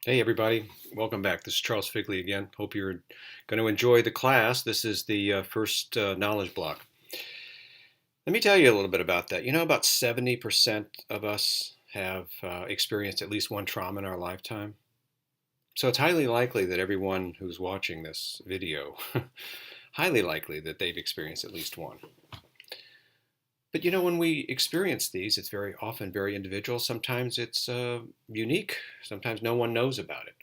Hey everybody, welcome back. This is Charles Figley again. Hope you're going to enjoy the class. This is the first knowledge block. Let me tell you a little bit about that. About 70% of us have experienced at least one trauma in our lifetime. So it's highly likely that everyone who's watching this video, highly likely that they've experienced at least one. But when we experience these, it's very often very individual. Sometimes it's unique. Sometimes no one knows about it.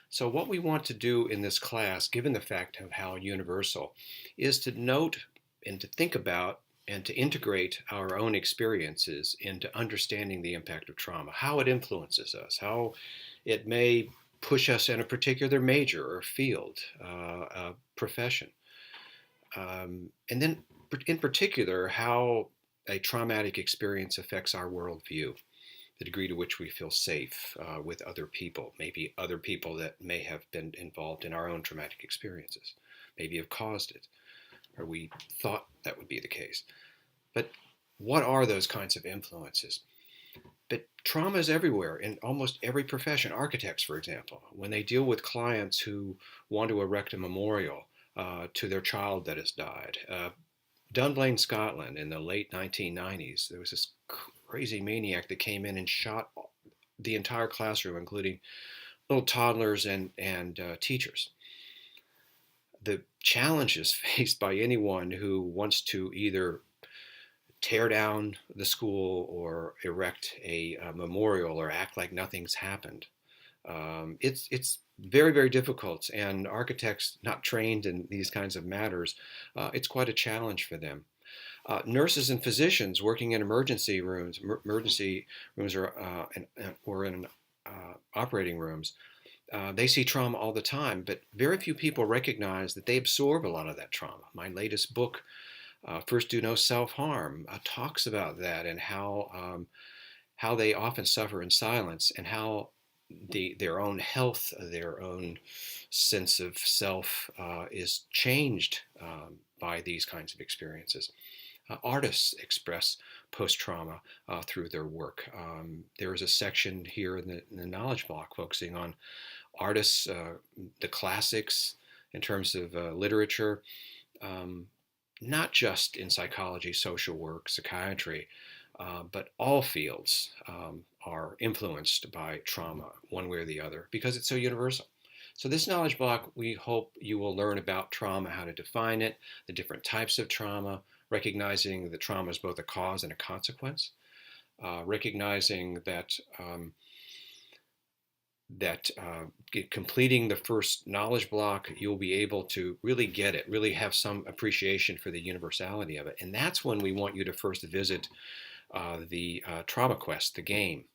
So what we want to do in this class, given the fact of how universal, is to note and to think about and to integrate our own experiences into understanding the impact of trauma, how it influences us, how it may push us in a particular major or field, profession. And then in particular, how a traumatic experience affects our worldview, the degree to which we feel safe with other people, maybe other people that may have been involved in our own traumatic experiences, maybe have caused it, or we thought that would be the case. But what are those kinds of influences? But trauma is everywhere in almost every profession. Architects, for example, when they deal with clients who want to erect a memorial to their child that has died. Dunblane, Scotland, in the late 1990s, there was this crazy maniac that came in and shot the entire classroom, including little toddlers and teachers. The challenges faced by anyone who wants to either tear down the school or erect a memorial or act like nothing's happened. It's very, very difficult, and architects not trained in these kinds of matters, it's quite a challenge for them. Nurses and physicians working in emergency rooms or in operating rooms, they see trauma all the time, but very few people recognize that they absorb a lot of that trauma. My latest book, First Do No Self-Harm, talks about that and how they often suffer in silence and how their own health, their own sense of self is changed by these kinds of experiences. Artists express post-trauma through their work. There is a section here in the knowledge block focusing on artists, the classics in terms of literature, not just in psychology, social work, psychiatry, but all fields are influenced by trauma one way or the other because it's so universal. So this knowledge block, we hope you will learn about trauma, how to define it, the different types of trauma, recognizing that trauma is both a cause and a consequence, recognizing that completing the first knowledge block, you'll be able to really get it, really have some appreciation for the universality of it. And that's when we want you to first visit the Trauma Quest, the game.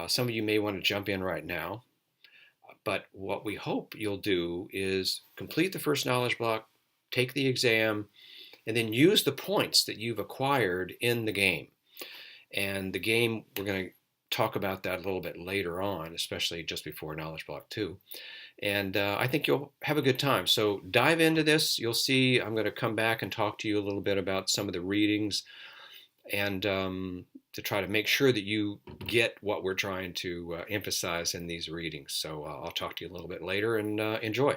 Some of you may want to jump in right now, but what we hope you'll do is complete the first knowledge block, take the exam, and then use the points that you've acquired in the game. And the game, we're going to talk about that a little bit later on, especially just before Knowledge Block 2. And I think you'll have a good time. So dive into this. You'll see I'm going to come back and talk to you a little bit about some of the readings and to try to make sure that you get what we're trying to emphasize in these readings. So I'll talk to you a little bit later and enjoy.